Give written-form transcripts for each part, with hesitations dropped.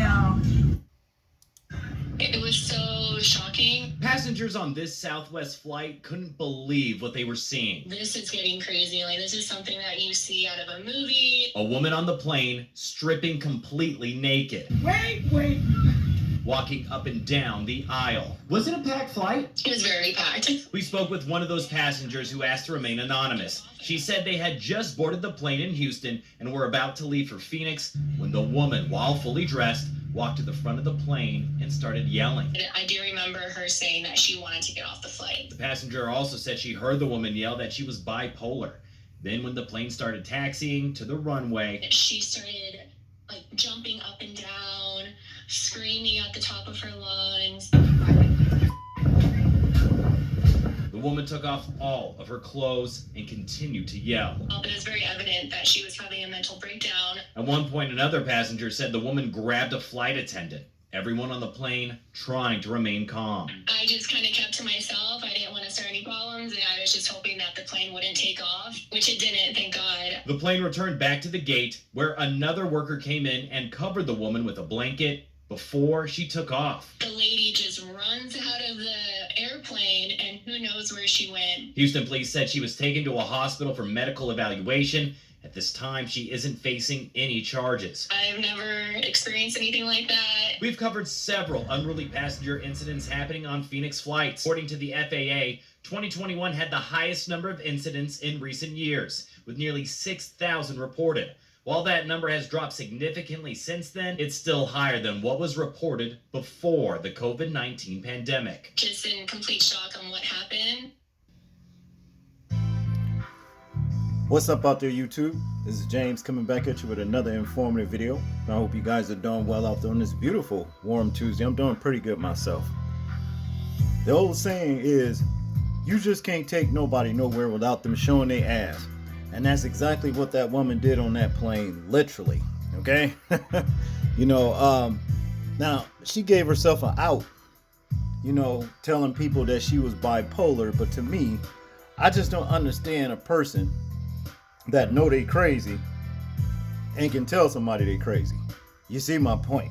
Yeah. It was so shocking. Passengers on this Southwest flight couldn't believe what they were seeing. This is getting crazy. Like, this is something that you see out of a movie. A woman on the plane stripping completely naked. Wait. Walking up and down the aisle. Was it a packed flight? It was very packed. We spoke with one of those passengers who asked to remain anonymous. She said they had just boarded the plane in Houston and were about to leave for Phoenix when the woman, while fully dressed, walked to the front of the plane and started yelling. I do remember her saying that she wanted to get off the flight. The passenger also said she heard the woman yell that she was bipolar. Then when the plane started taxiing to the runway, she started jumping up and down, screaming at the top of her lungs. The woman took off all of her clothes and continued to yell. It was very evident that she was having a mental breakdown. At one point, another passenger said the woman grabbed a flight attendant. Everyone on the plane trying to remain calm. I just kind of kept to myself. I didn't want to start any problems, and I was just hoping that the plane wouldn't take off, which it didn't, thank God. The plane returned back to the gate, where another worker came in and covered the woman with a blanket before she took off. The lady just runs out of the airplane, and who knows where she went. Houston police said she was taken to a hospital for medical evaluation. At this time, she isn't facing any charges. I've never experienced anything like that. We've covered several unruly passenger incidents happening on Phoenix flights. According to the FAA, 2021 had the highest number of incidents in recent years, with nearly 6,000 reported. While that number has dropped significantly since then, it's still higher than what was reported before the COVID-19 pandemic. Just in complete shock on what happened. What's up out there, YouTube? This is James coming back at you with another informative video. I hope you guys are doing well out there on this beautiful warm Tuesday. I'm doing pretty good myself. The old saying is, you just can't take nobody nowhere without them showing their ass. And that's exactly what that woman did on that plane, literally. Okay? Now she gave herself an out, telling people that she was bipolar. But to me, I just don't understand a person that know they crazy and can tell somebody they crazy. You see my point?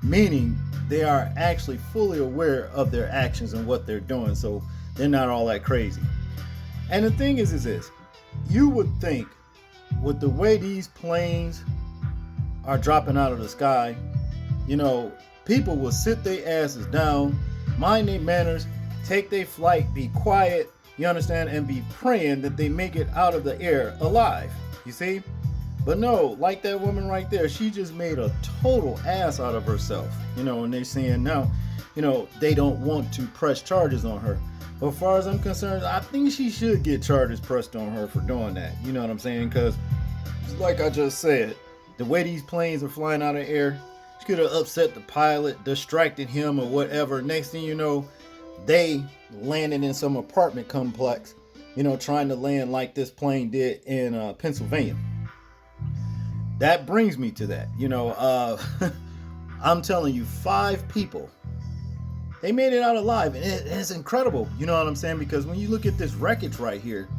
Meaning they are actually fully aware of their actions and what they're doing, so they're not all that crazy. And the thing is this, you would think with the way these planes are dropping out of the sky, people will sit their asses down, mind their manners, take their flight, be quiet, you understand, and be praying that they make it out of the air alive, you see? But no, like that woman right there, she just made a total ass out of herself, and they're saying now, they don't want to press charges on her. But as far as I'm concerned, I think she should get charges pressed on her for doing that, you know what I'm saying? Because, like I just said, the way these planes are flying out of the air, she could have upset the pilot, distracted him or whatever. Next thing you know, they landed in some apartment complex, trying to land like this plane did in Pennsylvania. That brings me to that, I'm telling you, 5 people, they made it out alive, and it's incredible, you know what I'm saying? Because when you look at this wreckage right here,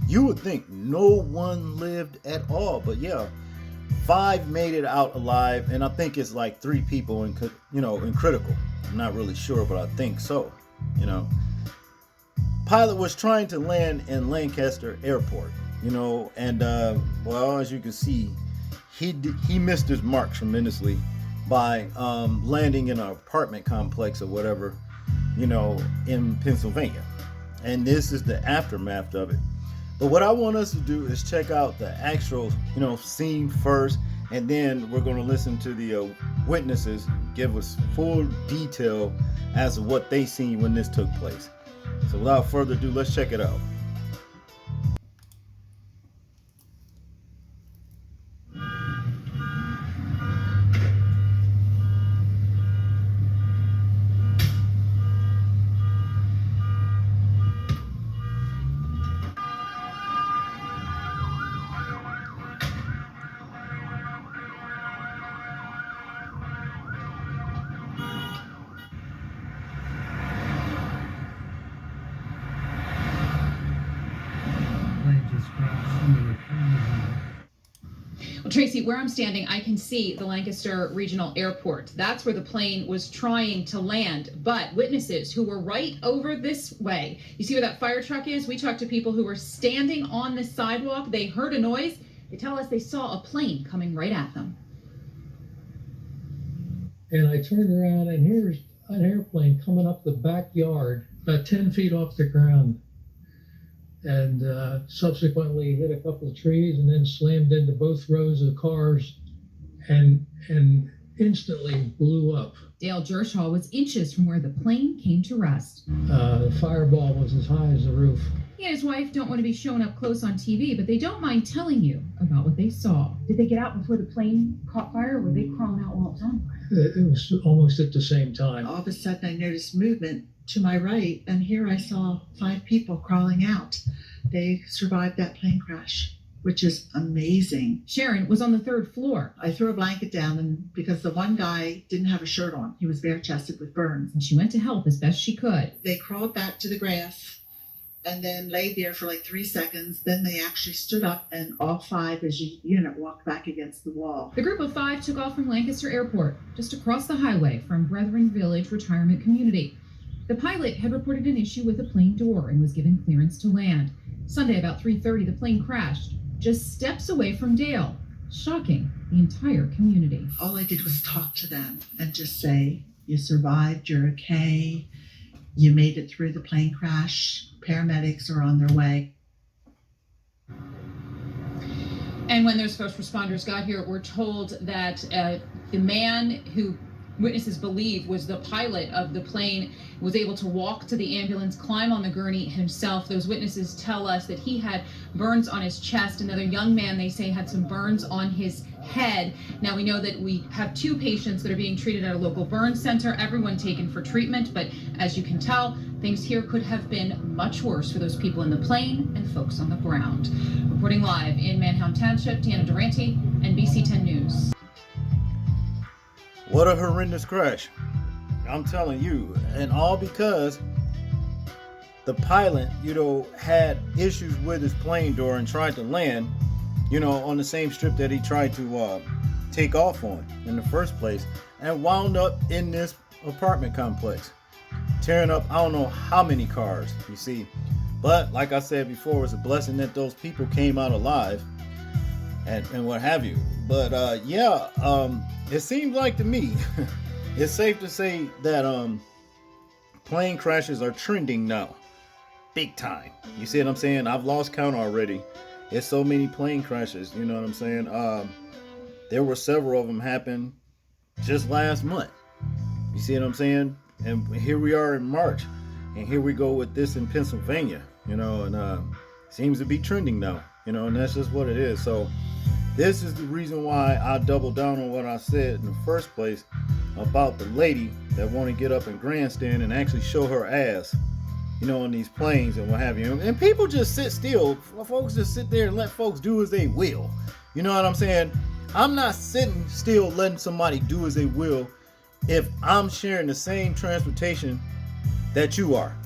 you would think no one lived at all, but yeah, 5 made it out alive, and I think it's like 3 people in critical. I'm not really sure, but I think so. Pilot was trying to land in Lancaster Airport, and as you can see, he missed his mark tremendously by landing in an apartment complex or whatever, in Pennsylvania. And this is the aftermath of it. But what I want us to do is check out the actual, scene first, and then we're going to listen to the witnesses give us full detail as to what they seen when this took place. So without further ado, let's check it out. Tracy, where I'm standing, I can see the Lancaster Regional Airport. That's where the plane was trying to land. But witnesses who were right over this way, you see where that fire truck is? We talked to people who were standing on the sidewalk. They heard a noise. They tell us they saw a plane coming right at them. And I turned around, and here's an airplane coming up the backyard, about 10 feet off the ground, and subsequently hit a couple of trees and then slammed into both rows of cars and instantly blew up. Dale Gershaw was inches from where the plane came to rest. The fireball was as high as the roof. He and his wife don't want to be shown up close on TV, but they don't mind telling you about what they saw. Did they get out before the plane caught fire, or were they crawling out while it was on fire? It was almost at the same time. All of a sudden, I noticed movement to my right, and here I saw 5 people crawling out. They survived that plane crash, which is amazing. Sharon was on the 3rd floor. I threw a blanket down, and because the one guy didn't have a shirt on, he was bare-chested with burns. And she went to help as best she could. They crawled back to the grass and then laid there for like 3 seconds. Then they actually stood up, and all 5 as a unit walked back against the wall. The group of 5 took off from Lancaster Airport, just across the highway from Brethren Village Retirement Community. The pilot had reported an issue with the plane door and was given clearance to land. Sunday, about 3:30, the plane crashed just steps away from Dale, shocking the entire community. All I did was talk to them and just say, you survived, you're okay, you made it through the plane crash, paramedics are on their way. And when those first responders got here, we're told that the man who witnesses believe was the pilot of the plane was able to walk to the ambulance, climb on the gurney himself. Those witnesses tell us that he had burns on his chest. Another young man, they say, had some burns on his head. Now, we know that we have 2 patients that are being treated at a local burn center, everyone taken for treatment, but as you can tell, things here could have been much worse for those people in the plane and folks on the ground. Reporting live in Manheim Township, Deanna Durante, NBC 10 News. What a horrendous crash. I'm telling you. And all because the pilot, had issues with his plane door and tried to land, on the same strip that he tried to take off on in the first place, and wound up in this apartment complex, tearing up I don't know how many cars, you see. But like I said before, it's a blessing that those people came out alive and what have you. But it seems like to me, it's safe to say that plane crashes are trending now, big time. You see what I'm saying? I've lost count already. It's so many plane crashes, you know what I'm saying? There were several of them happen just last month. You see what I'm saying? And here we are in March, and here we go with this in Pennsylvania, and seems to be trending now, and that's just what it is. So this is the reason why I doubled down on what I said in the first place about the lady that want to get up and grandstand and actually show her ass, on these planes and what have you. And people just sit still. Folks just sit there and let folks do as they will. You know what I'm saying? I'm not sitting still letting somebody do as they will if I'm sharing the same transportation that you are.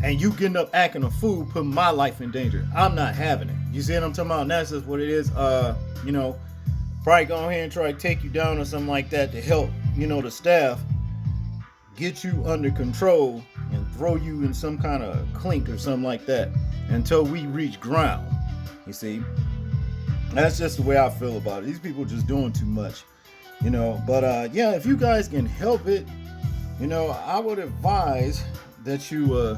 And you getting up acting a fool, putting my life in danger. I'm not having it. You see what I'm talking about? And that's just what it is. Probably go ahead and try to take you down or something like that to help, the staff get you under control and throw you in some kind of clink or something like that until we reach ground. You see? That's just the way I feel about it. These people just doing too much, But if you guys can help it, I would advise that you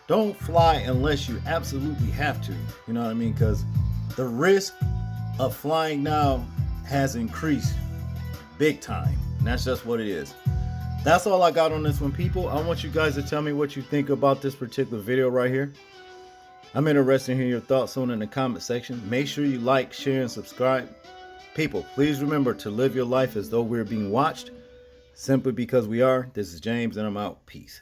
don't fly unless you absolutely have to. You know what I mean? Because the risk of flying now has increased big time. And that's just what it is. That's all I got on this one, people. I want you guys to tell me what you think about this particular video right here. I'm interested in hearing your thoughts on it in the comment section. Make sure you like, share, and subscribe. People, please remember to live your life as though we're being watched. Simply because we are. This is James, and I'm out. Peace.